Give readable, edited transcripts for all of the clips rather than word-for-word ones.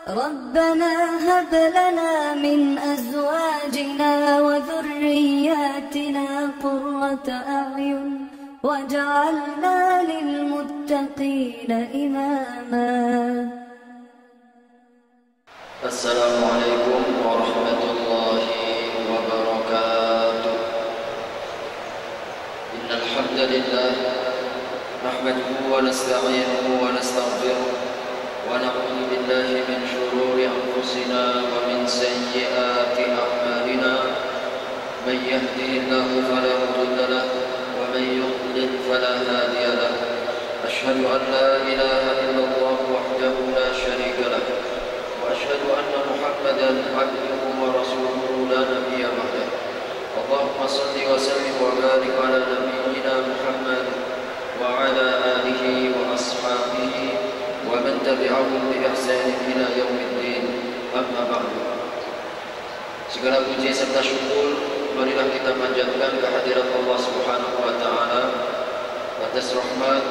ربنا هب لنا من أزواجنا وذرياتنا قرة أعين واجعلنا للمتقين إماما. السلام عليكم ورحمة الله وبركاته. إن الحمد لله نحمده ونستعينه ونستغفره ونعوذ بالله من شرور أنفسنا ومن سيئات أعمالنا. من يهده الله فلا مضل له ومن يضلل فلا هادي له. أشهد أن لا إله إلا الله وحده لا شريك له وأشهد أن محمدا عبده ورسوله لا نبي بعده. اللهم صل وسلم وبارك على نبينا محمد وعلى آله وأصحابه ومن تبعهم بإحسان إلى يوم الدين. Amma ba'du. Segala puji serta syukur marilah kita panjatkan kehadirat Allah Subhanahu wa taala atas rahmat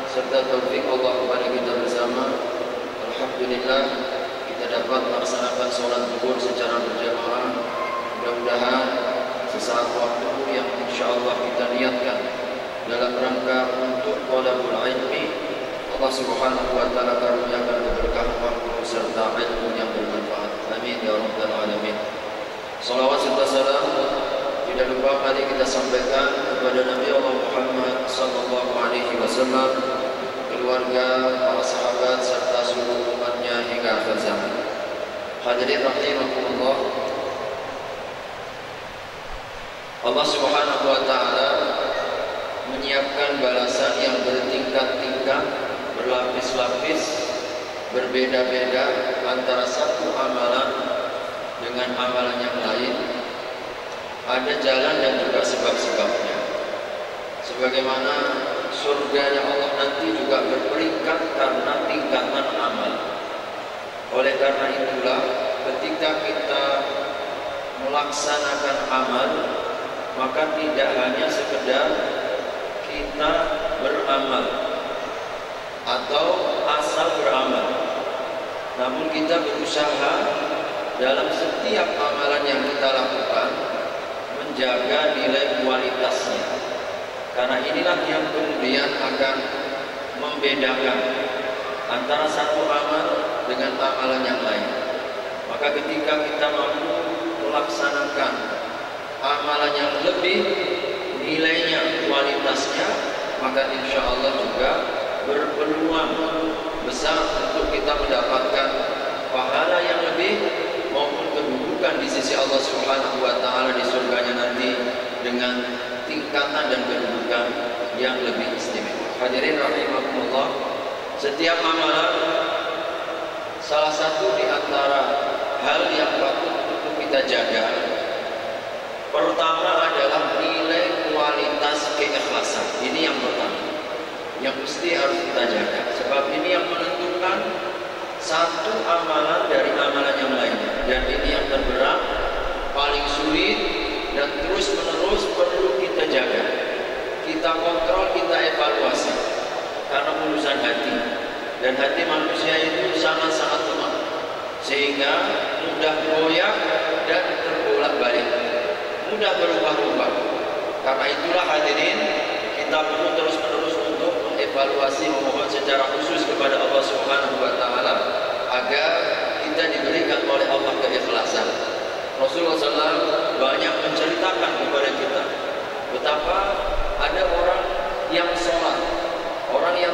serta taufik Allah kepada kita bersama. Alhamdulillah kita dapat melaksanakan salat zuhur secara berjamaah. Mudah-mudahan sesaat waktu yang insyaallah kita niatkan dalam rangka untuk thalabul ilmi, Allah Subhanahu wa taala karuniakan keberkahan waktu serta ilmu yang bermanfaat. Amin ya rabbal alamin. Salawat serta salam tidak lupa mari kita sampaikan kepada Nabi Allah Muhammad sallallahu alaihi wasallam, keluarga, para sahabat serta seluruh umatnya hingga akhir zaman. Hadirin rahimakumullah. Allah Subhanahu wa taala menyiapkan balasan yang bertingkat-tingkat, berlapis-lapis, berbeda-beda antara satu amalan dengan amalan yang lain. Ada jalan dan juga sebab-sebabnya. Sebagaimana surganya Allah nanti juga berperingkat karena tingkatan amal. Oleh karena itulah ketika kita melaksanakan amal, maka tidak hanya sekedar kita beramal atau asal beramal, namun kita berusaha dalam setiap amalan yang kita lakukan menjaga nilai kualitasnya, karena inilah yang kemudian akan membedakan antara satu amal dengan amalan yang lain. Maka ketika kita mampu melaksanakan amalan yang lebih nilainya, kualitasnya, maka insya Allah juga berpeluang besar untuk kita mendapatkan pahala yang lebih maupun kedudukan di sisi Allah Subhanahu wa taala di surganya nanti dengan tingkatan dan kedudukan yang lebih istimewa. Hadirin rahimakumullah, setiap amalan salah satu di antara hal yang patut untuk kita jaga pertama adalah nilai kualitas keikhlasan. Ini yang pertama yang mesti harus kita jaga, sebab ini yang menentukan satu amalan dari amalan yang lainnya, dan ini yang terberat, paling sulit, dan terus menerus perlu kita jaga, kita kontrol, kita evaluasi, karena urusan hati, dan hati manusia itu sangat-sangat lemah sehingga mudah goyah dan terbolak-balik, mudah berubah-ubah. Karena itulah hadirin, kita perlu terus-menerus untuk mengevaluasi, memohon secara khusus kepada Allah Subhanahu wa taala agar kita diberikan oleh Allah keikhlasan. Rasulullah SAW banyak menceritakan kepada kita betapa ada orang yang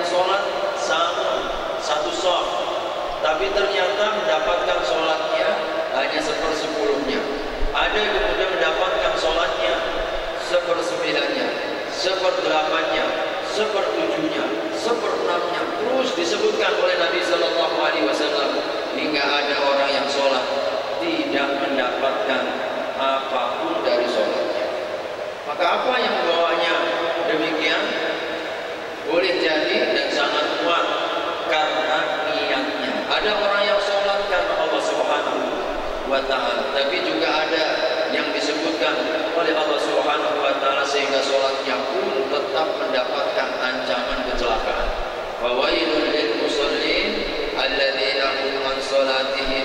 sholat sama satu shaf, tapi ternyata mendapatkan sholatnya hanya 1/10-nya. Ada yang kemudian mendapatkan sholatnya 1/9-nya, 1/8-nya, 1/7-nya, 1/6-nya, terus disebutkan oleh Nabi Sallallahu Alaihi Wasallam, hingga ada orang yang sholat tidak mendapatkan apapun dari sholatnya. Maka apa yang membawanya demikian? Boleh jadi dan sangat kuat karena niatnya. Ada orang yang sholat karena Allah Subhanahu wa taala, tapi juga ada yang disebutkan oleh Allah Subhanahu wa taala sehingga sholatnya pun tetap mendapatkan ancaman kecelakaan. Fawailul lil musallin alladzina hum an sholatihim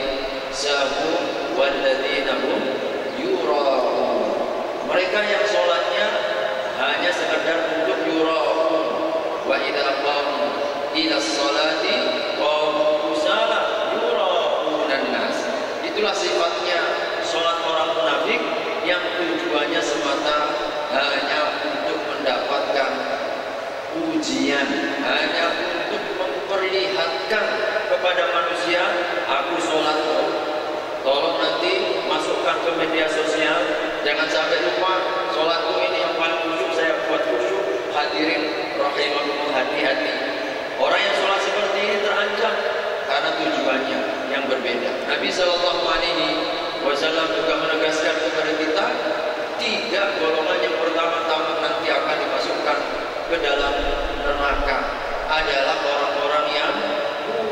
Itulah sifatnya sholat orang munafik yang tujuannya semata hanya untuk mendapatkan ujian, hanya untuk memperlihatkan kepada manusia, aku sholat loh. Tolong nanti masukkan ke media sosial, jangan sampai lupa sholatku ini yang paling khusyuk, saya buat khusyuk. Hadirin rahimakumullah, hati-hati. Orang yang sholat seperti ini terancam karena tujuannya yang berbeda. Nabi SAW juga menegaskan kepada kita, 3 golongan yang pertama-tama nanti akan dimasukkan ke dalam neraka adalah orang-orang yang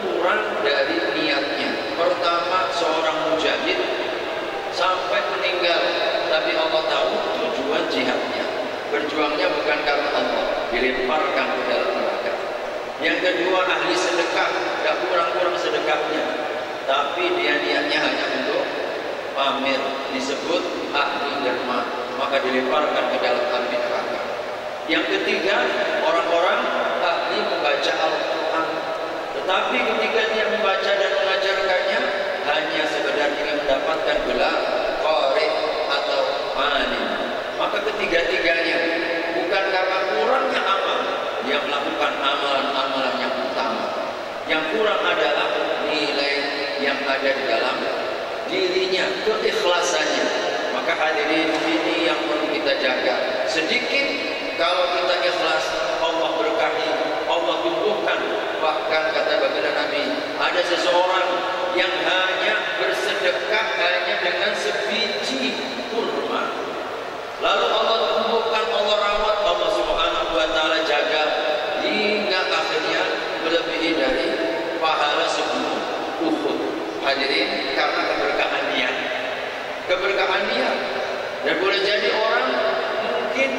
kurang dari niatnya. Pertama, seorang mujahid sampai meninggal, tapi Allah tahu tujuan jihadnya, berjuangnya bukan karena Allah, dilemparkan ke dalam neraka. Yang kedua, ahli sedekah, tidak kurang-kurang sedekahnya, tapi dia niatnya hanya untuk pamer, disebut ahli derma, maka dilemparkan ke dalam api neraka. Yang ketiga, orang-orang ahli membaca Al-Quran, tetapi ketika dia membaca dan mengajarkannya hanya sekedar ingin mendapatkan gelar qari atau alim, maka ketiga-tiganya bukan karena kurangnya amal, dia melakukan amalan-amalan yang utama. Yang kurang adalah nilai yang ada di dalam dirinya, keikhlasannya. Maka hadirin, ini yang perlu kita jaga. Sedikit kalau kita ikhlas, Allah berkahi, Allah tumbuhkan. Bahkan kata baginda Nabi, ada seseorang yang hanya bersedekah hanya dengan sebiji kurma, lalu Allah tumbuhkan, Allah rawat, Allah Subhanahu wa taala jaga hingga akhirnya melebihi dari pahala sebelum Uhud. Hadirin, karena keberkahan niat. Keberkahan niat. Dan boleh jadi orang mungkin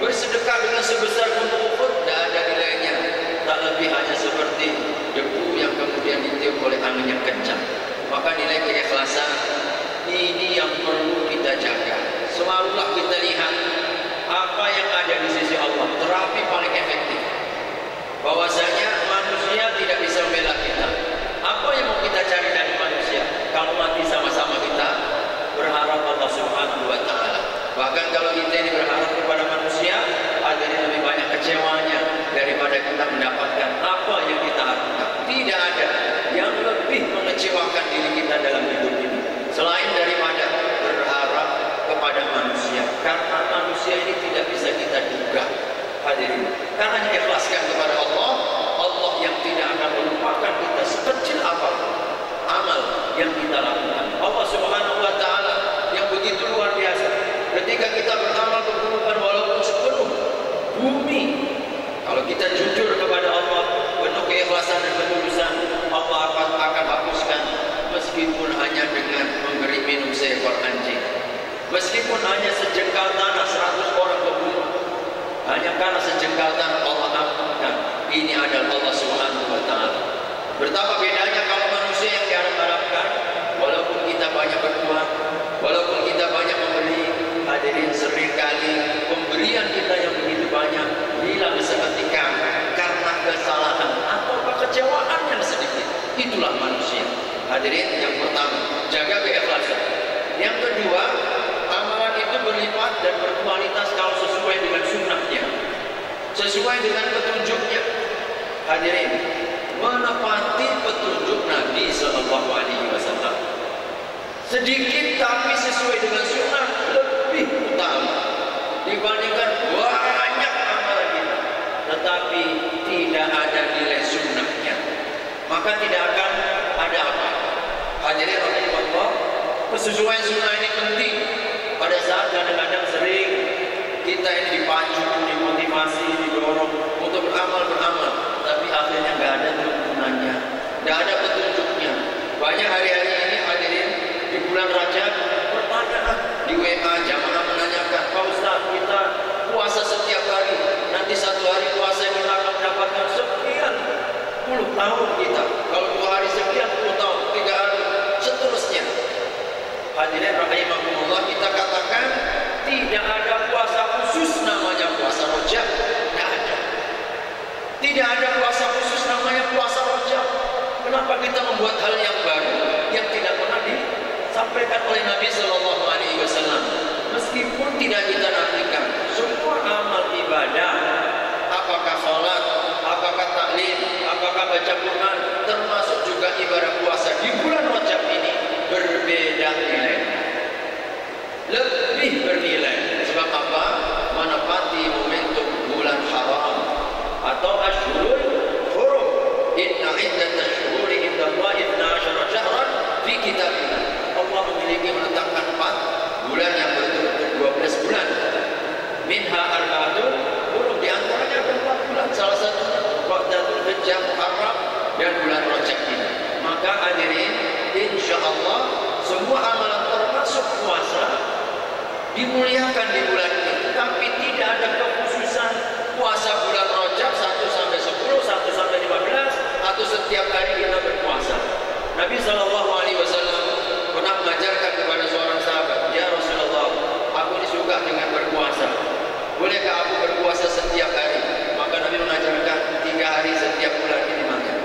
bersedekah dengan sebesar gunung Uhud, tidak ada nilainya, tak lebih hanya seperti debu yang kemudian ditiup oleh angin yang kencang. Maka nilai keikhlasan ini yang perlu kita jaga. Selalulah kita lihat apa yang ada di sisi Allah, terapi paling efektif. Bahwasanya manusia tidak bisa membela kita. Apa yang mau kita cari dari manusia? Kalau mati sama-sama kita berharap Allah Subhanahu wa taala. Bahkan kalau kita ini berharap kepada manusia, ada lebih banyak kecewanya daripada kita mendapatkan apa yang kita harapkan. Tidak ada yang lebih mengecewakan diri kita dalam hidup ini selain daripada berharap kepada manusia. Karena manusia ini tidak bisa kita duga. Hadirin, karena ikhlaskan kepada Allah, Allah yang tidak akan melupakan kita sekecil apapun amal yang kita lakukan. Allah Subhanahu wa taala yang begitu luar biasa. Ketika kita beramal keburukan walaupun sepenuh bumi, kalau kita jujur kepada Allah, penuh keikhlasan dan ketulusan, Allah akan hapuskan, meskipun hanya dengan memberi minum seekor anjing, meskipun hanya sejengkal tanah 100 orang kebunuh, hanya karena sejengkal tanah Allah ampunkan. Ini adalah Allah Subhanahu wa taala. Betapa bedanya kalau manusia yang diharap-harapkan, walaupun kita banyak berbuat, walaupun kita banyak memberi, hadirin, seringkali pemberian kita yang begitu banyak hilang seketika karena kesalahan atau kekecewaan yang sedikit. Itulah manusia. Hadirin, yang pertama, jaga keikhlasan. Yang kedua, amalan itu berlipat dan berkualitas kalau sesuai dengan sunnahnya, sesuai dengan petunjuknya. Hadirin, menepati petunjuk Nabi Sallallahu Alaihi Wasallam. Sedikit tapi sesuai dengan sunnah lebih utama dibandingkan banyak amalan kita, tetapi tidak ada nilai sunnahnya, maka tidak akan ada apa. Hadirin rahimahullah, kesesuaian sunnah ini penting. Pada saat kadang-kadang sering kita ini dipacu, dimotivasi, didorong untuk beramal, tapi akhirnya nggak ada tuntunannya, nggak ada petunjuknya. Banyak hari-hari ini hadirin di bulan Rajab pertanyaan di WA, jamaah menanyakan, Pak Ustaz, kita puasa setiap hari, nanti satu hari puasa kita akan mendapatkan sekian puluh tahun kita, kalau 2 hari sekian puluh tahun, 3 hari seterusnya. Hadirin rahimahumullah, kita katakan tidak ada puasa khusus namanya puasa Rajab, tidak ada. Tidak ada puasa khusus namanya puasa Rajab. Kenapa kita membuat hal yang baru yang tidak pernah Allah, semua amalan termasuk puasa dimuliakan di bulan ini. Tapi tidak ada kekhususan puasa bulan Rajab 1 sampai 10, 1 sampai 15, atau setiap hari kita berpuasa. Nabi SAW pernah mengajarkan kepada seorang sahabat, "Ya Rasulullah, aku ini suka dengan berpuasa. Bolehkah aku berpuasa setiap hari?" Maka Nabi mengajarkan 3 hari setiap bulan ini makan.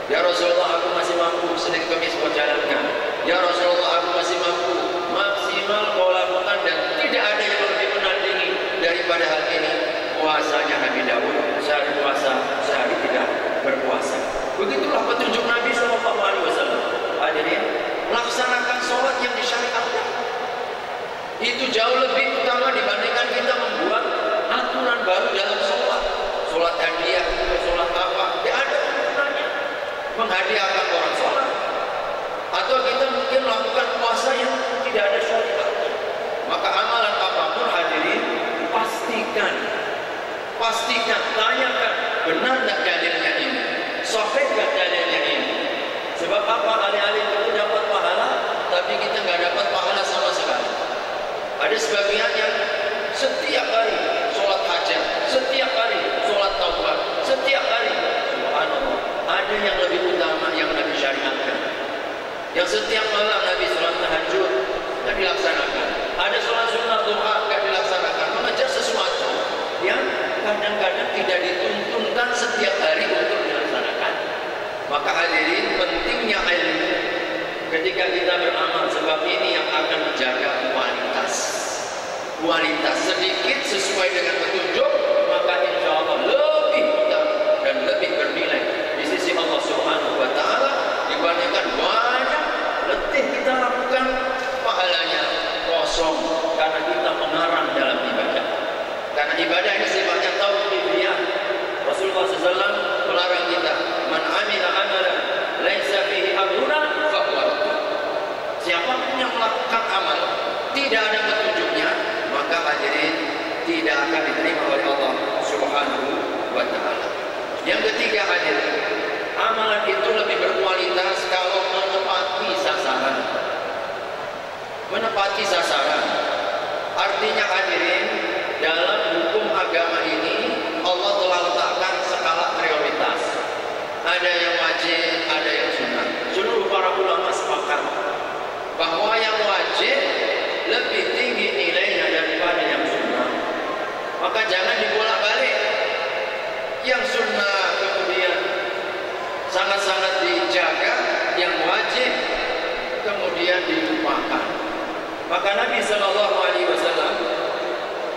"Ya Rasulullah, aku masih mampu, Senin Kamis kau jalankan." "Ya Rasulullah, aku masih mampu, maksimal kau lakukan." Dan tidak ada yang lebih menandingi daripada hal ini, puasanya Nabi Daud, sehari puasa, sehari tidak berpuasa. Begitulah petunjuk Nabi SAW. Hadirin, laksanakan sholat yang disyariatkan. Itu jauh lebih utama dibandingkan kita membuat aturan baru dalam sholat. Sholat hadiah, sholat apa, tidak ada aturannya. Menghadiahkan orang sholat. Atau kita mungkin melakukan puasa yang tidak ada syariatnya. Maka amalan apapun, hadirin, pastikan, tanyakan, benar tidak dalilnya ini, sahih tidak dalilnya ini. Sebab apa? Alih-alih kita dapat pahala, tapi kita nggak dapat pahala sama sekali. Ada sebagian yang setiap hari sholat hajat, setiap hari sholat taubat, setiap hari, subhanallah, ada yang lebih utama yang Nabi syariatkan. Yang setiap malam Nabi sholat tahajud dan dilaksanakan. Ada sholat sunnah duha dan dilaksanakan. Mengejar sesuatu yang kadang-kadang tidak dituntunkan setiap hari untuk dilaksanakan. Maka hadirin, pentingnya ilmu ketika kita beramal, sebab ini yang akan menjaga kualitas sedikit sesuai dengan petunjuk, maka insya Allah lebih utama dan lebih bernilai di sisi Allah Subhanahu wa Ta'ala dibandingkan banyak letih kita lakukan, pahalanya kosong karena kita mengarang dalam ibadah. Karena ibadah ini sifatnya tauqifiyah. Rasulullah SAW melarang kita, "Man amila amalan laisa fihi amruna fahuwa radd." Siapapun yang melakukan amal tidak ada petunjuknya, maka hadirin tidak akan diterima oleh Allah Subhanahu wa Ta'ala. Yang ketiga, hadirin, amalan itu lebih berkualitas kalau menepati sasaran. Artinya hadirin, dalam hukum agama ini Allah telah letakkan skala prioritas. Ada yang wajib, ada yang sunnah. Seluruh para ulama sepakat bahwa yang wajib lebih tinggi nilainya daripada yang sunnah. Maka jangan dibolak-balik. Yang sunnah kemudian sangat-sangat dijaga, yang wajib kemudian dilupakan. Maka Nabi SAW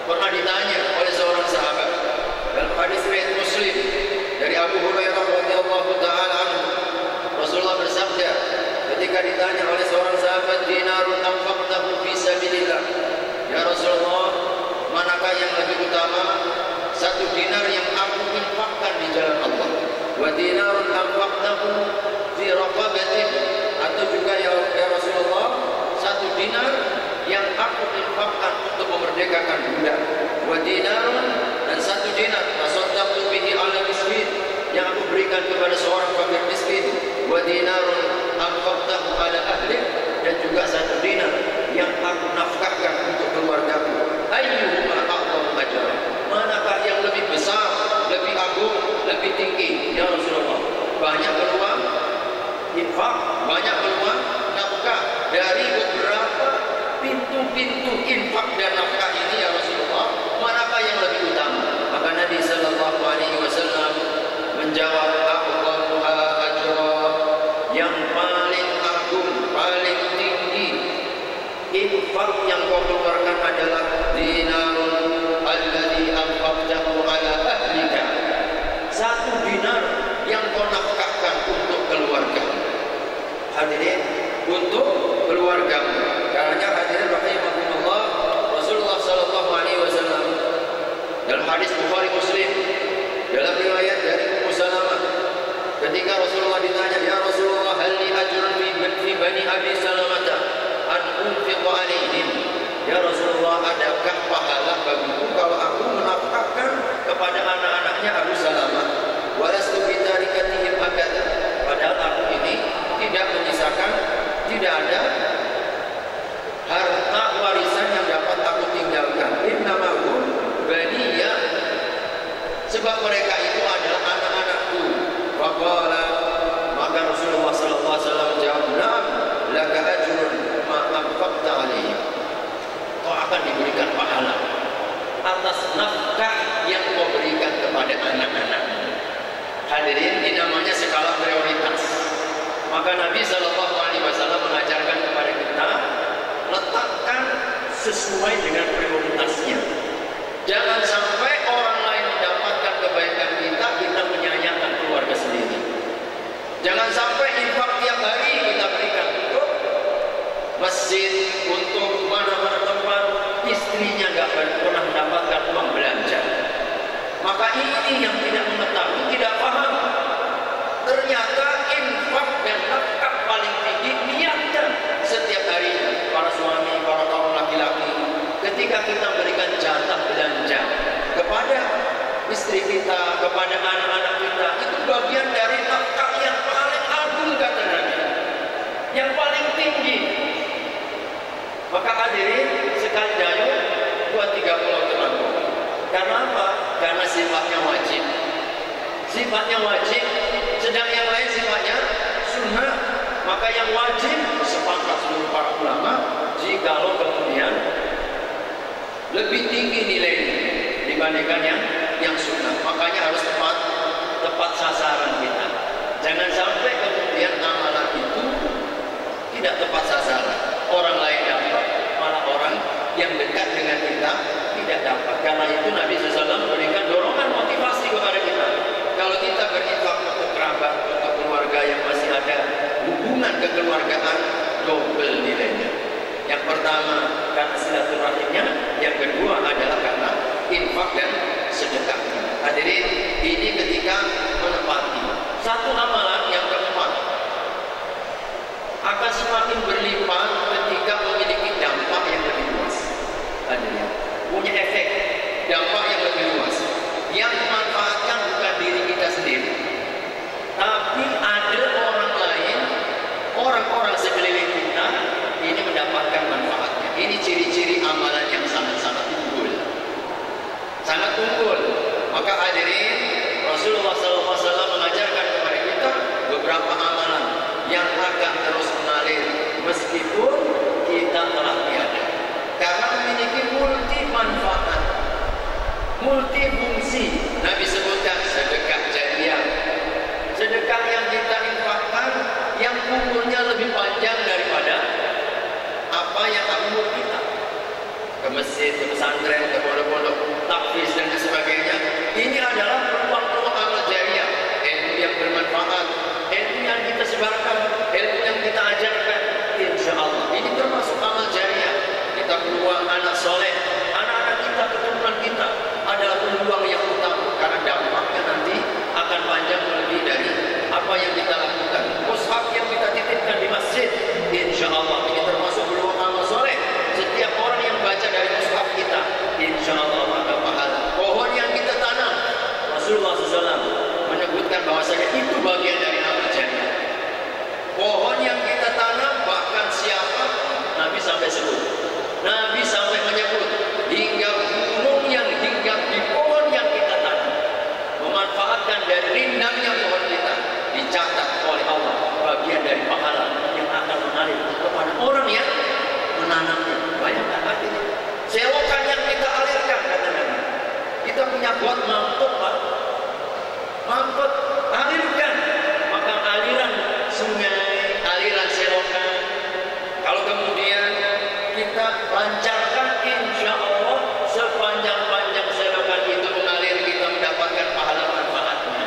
pernah ditanya oleh seorang sahabat dalam hadis riwayat Muslim dari Abu Hurairah radhiyallahu taala anhu. Rasulullah bersabda ketika ditanya oleh seorang sahabat, "Dinarun anfaqtahu fi sabilillah." "Ya Rasulullah, manakah yang lebih utama? 1 dinar yang aku infakkan di jalan Allah, wa dinarun anfaqtahu fi raqabatin." Atau juga ya Rasulullah, 1 dinar yang aku infakkan untuk memerdekakan budak, wa dinarun, dan 1 dinar tasaddaqtu bihi ala miskin, yang aku berikan kepada seorang fakir miskin, wa dinarun anfaqtahu ala ahli, dan juga 1 dinar yang aku nafkahkan untuk keluargaku. Ayyuhuma a'zamu ajran? Manakah yang lebih besar, lebih agung, lebih tinggi? Ya Rasulullah, banyak peluang infak, banyak peluang nafkah dari beberapa pintu-pintu infak dan nafkah ini, ya Rasulullah, manakah yang lebih utama? Maka Nabi sallallahu alaihi wasallam menjawab, "Aqwamuha ajra." Yang paling agung, paling tinggi infak yang kau keluarkan adalah dinarun alladhi anfaqtahu ala ahlika. 1 dinar yang kau nafkahkan untuk keluarga. Hadirin, untuk keluarga. Karena hadirin rahimahumullah, Rasulullah sallallahu alaihi wasallam dalam hadis Bukhari Muslim, dalam riwayat dari Ummu Salamah, ketika Rasulullah ditanya, "Ya Rasulullah, hal li ajrun fi bani Abi Salamah an unfiqa alaihim?" Ya Rasulullah, adakah pahala bagiku kalau aku menafkahkan kepada anak-anaknya Abu Salamah? Walastu bitarikatihim abada. Padahal aku ini tidak menyisakan, tidak sesuai dengan prioritasnya. Jangan sampai orang lain mendapatkan kebaikan kita, kita menyayangkan keluarga sendiri. Jangan sampai infak tiap hari kita berikan untuk masjid, untuk mana-mana tempat, istrinya nggak pernah mendapatkan uang belanja. Maka ini yang tidak mengetahui, tidak paham. Ternyata infak dan nafkah paling tinggi niatkan setiap hari para suami, para kaum laki-laki. Ketika kita berikan jatah belanja kepada istri kita, kepada anak-anak kita, itu bagian dari nafkah yang paling agung kata Nabi, yang paling tinggi. Maka hadirin sekali dayu 2-3 pulau terlampau. Karena apa? Karena sifatnya wajib. Sifatnya wajib, sedang yang lain sifatnya sunnah. Maka yang wajib sepakat seluruh para ulama, jikalau kemudian lebih tinggi nilainya dibandingkan yang sunnah, makanya harus tepat sasaran kita. Jangan sampai kemudian amalan itu tidak tepat sasaran. Orang lain dapat, malah orang yang dekat dengan kita tidak dapat. Karena itu Nabi SAW memberikan dorongan motivasi kepada kita. Kalau kita berinfak untuk kerabat, untuk keluarga yang masih ada hubungan kekeluargaan, double nilainya. Yang pertama karena silaturahimnya, yang kedua adalah karena infak dan sedekah. Hadirin, ini ketika menepati. Satu amalan yang keempat akan semakin berlimpah ketika memiliki dampak yang lebih luas. Hadirin, punya efek dampak yang lebih luas. Yang dimanfaatkan bukan diri kita sendiri, tapi ada orang lain, orang-orang sekeliling kita ini mendapatkan manfaatnya. Ini ciri-ciri amalan yang sangat-sangat unggul, sangat unggul. Maka hadirin, Rasulullah SAW mengajarkan kepada kita beberapa amalan yang akan terus mengalir meskipun kita telah tiada, karena memiliki multi manfaat, multi fungsi. Nabi sebutkan sedekah jariyah, sedekah yang kita infakkan yang umurnya lebih panjang daripada apa yang umur kita. Ke masjid, ke pesantren, ke pondok-pondok, takfis dan sebagainya. Ini adalah peluang-peluang amal jariyah, ilmu yang bermanfaat, ilmu yang kita sebarkan, ilmu yang kita ajarkan. Insya Allah ini termasuk amal jariyah. Kita peluang anak soleh, anak-anak kita, keturunan kita adalah peluang yang utama, karena dampaknya nanti akan panjang lebih dari apa yang kita lakukan. Mushaf yang kita titipkan di masjid, insya Allah ini termasuk peluang amal soleh. Setiap orang yang baca dari mushaf kita, insya Allah ada pahala. Pohon yang kita tanam, Rasulullah SAW menyebutkan bahwasanya itu bagian dari amal jariyah. Pohon yang kita tanam, bahkan siapa Nabi sampai sebut, Nabi sampai menyebut hingga burung yang hinggap di pohon yang kita tanam, memanfaatkan dari rindangnya pohon kita, dicatat oleh Allah bagian dari pahala yang akan mengalir kepada orang yang menanamnya. Bayangkan hati, selokan yang kita alirkan, kata Nabi. Kita punya got mampet, Pak, mampet, alirkan. Maka aliran sungai, aliran selokan, kalau kemudian kita lancarkan, insya Allah sepanjang-panjang selokan itu mengalir, kita mendapatkan pahala manfaatnya.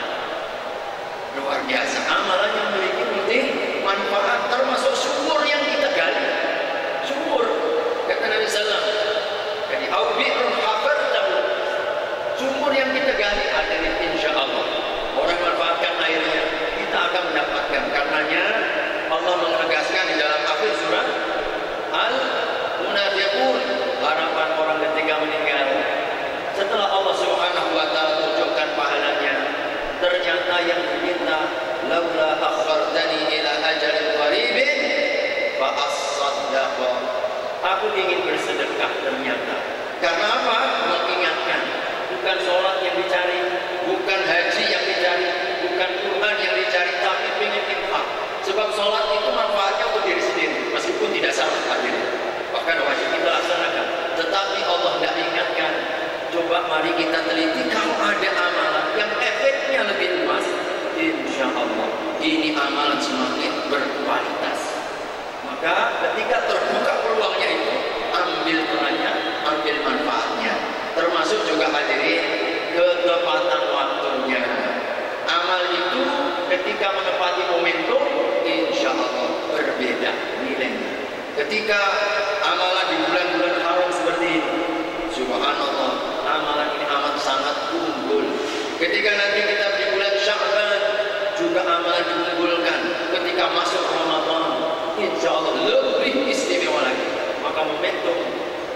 Luar biasa amalan yang memiliki multi manfaat, termasuk sumur yang kita gali. Sumur, kata Nabi SAW, jadi aubi'un habar lahu, sumur yang kita gali ada, insya Allah orang manfaatkan airnya, kita akan mendapatkan. Karenanya Allah menegaskan di dalam akhir surat Al-Munafiqun, harapan orang ketika meninggal, setelah Allah Subhanahu wa ta'ala tunjukkan pahalanya, ternyata yang diminta, laula akhartani ila ajalin qaribin fa as-saddaqa, aku ingin bersedekah. Ternyata karena apa? Mengingatkan, bukan sholat yang dicari, bukan haji yang dicari, bukan Quran yang dicari, tapi ingin infak. Sebab sholat itu manfaatnya untuk diri sendiri, meskipun tidak salah hadir, bahkan wajib kita laksanakan, tetapi Allah tidak ingatkan. Coba mari kita teliti, kalau ada amalan yang efeknya lebih luas, insya Allah ini amalan semakin berkualitas. Maka ketika terbuka peluangnya itu, ambil perannya Ketika amalan di bulan-bulan haram seperti ini, subhanallah, amalan ini amat sangat unggul. Ketika nanti kita di bulan Sya'ban juga amalan diunggulkan. Ketika masuk Ramadan, insya Allah lebih istimewa lagi. Maka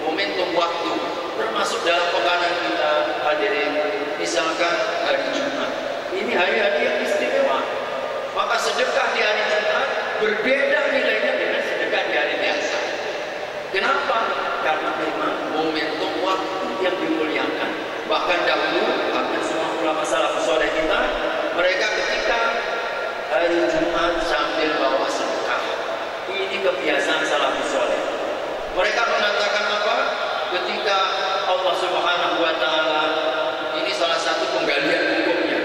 momentum waktu termasuk dalam pekanan kita hadirin, misalkan hari Jumat, ini hari-hari yang istimewa. Maka sedekah di hari Jumat berbeda nilainya dengan sedekah di hari biasa. Kenapa? Karena memang momentum waktu yang dimuliakan. Bahkan dahulu, hampir semua ulama salafus saleh kita, mereka ketika hari Jumat sambil bawa sedekah. Ini kebiasaan salafus saleh. Mereka mengatakan apa? Ketika Allah Subhanahu wa taala, ini salah satu penggalian hukumnya.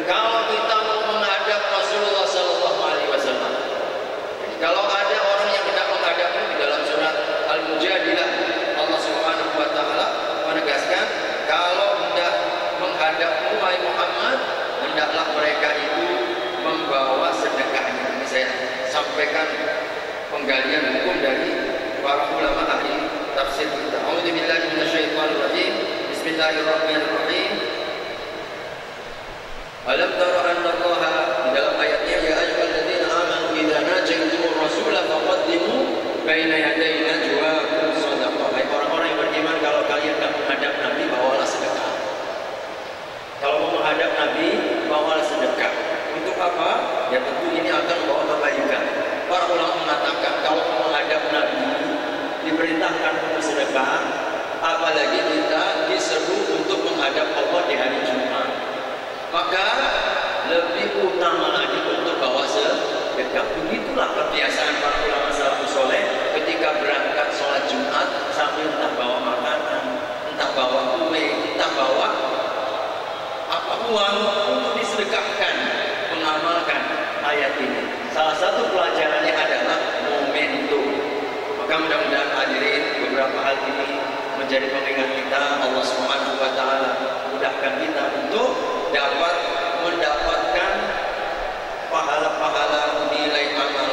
Kalau kita mau menghadap Rasulullah sallallahu alaihi wasallam. Jadi kalau ada orang yang hendak menghadapmu, di dalam surat Al-Mujadilah Allah Subhanahu wa taala menegaskan, kalau hendak menghadapmu wahai Muhammad, hendaklah mereka itu membawa sedekahnya. Ini saya sampaikan penggalian hukum dari para ulama ahli tafsir kita. A'udzubillahi minasyaitonir rajim. Bismillahirrahmanirrahim. Alam tara anna Allah, di dalam ayatnya, ya ayyuhalladzina amanu idza najaytumur rasula faqaddimu baina yaday najwaakum shadaqah. Hai orang-orang yang beriman, kalau kalian hendak menghadap Nabi, bawalah sedekah. Kalau mau menghadap Nabi, bawalah sedekah. Untuk apa? Ya tentu ini akan membawa kebaikan. Para ulama mengatakan kalau mau menghadap Nabi diperintahkan untuk sedekah, apalagi kita disuruh untuk menghadap Allah di hari Jumat, maka lebih utama lagi untuk bawa sedekah. Begitulah kebiasaan para ulama salafus saleh ketika berangkat sholat Jumat, sambil entah bawa makanan, entah bawa kue, entah bawa uang untuk disedekahkan, mengamalkan ayat ini. Salah satu pelajarannya adalah momentum. Maka mudah-mudahan hadirin, beberapa hal ini menjadi pengingat kita. Allah Subhanahu wa taala mudahkan kita untuk dapat mendapatkan pahala-pahala nilai amal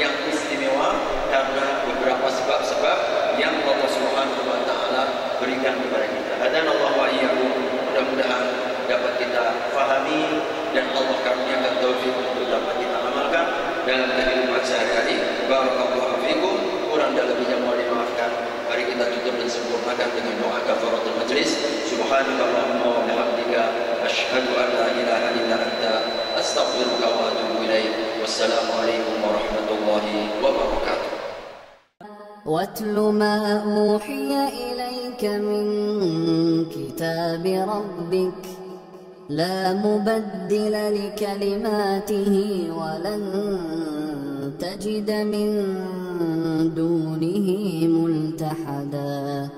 yang istimewa karena beberapa sebab-sebab yang Allah Subhanahu wa taala berikan kepada kita. Hadanallahu wa iyyakum. Mudah-mudahan dapat kita fahami dan Allah karuniakan taufik untuk dapat kita amalkan dalam kehidupan sehari-hari. Barakallahu fikum. Kurang dan lebihnya mohon dimaafkan. Mari kita tutup dan sempurnakan dengan doa kafaratul majlis. Subhanakallahumma wa bihamdika asyhadu an la ilaha illa anta astaghfiruka wa atubu ilaik. Wassalamu alaikum warahmatullahi wabarakatuh. واتل ما أوحي إليك من كتاب ربك لا مبدل لكلماته ولن تجد من دونه ملتحدا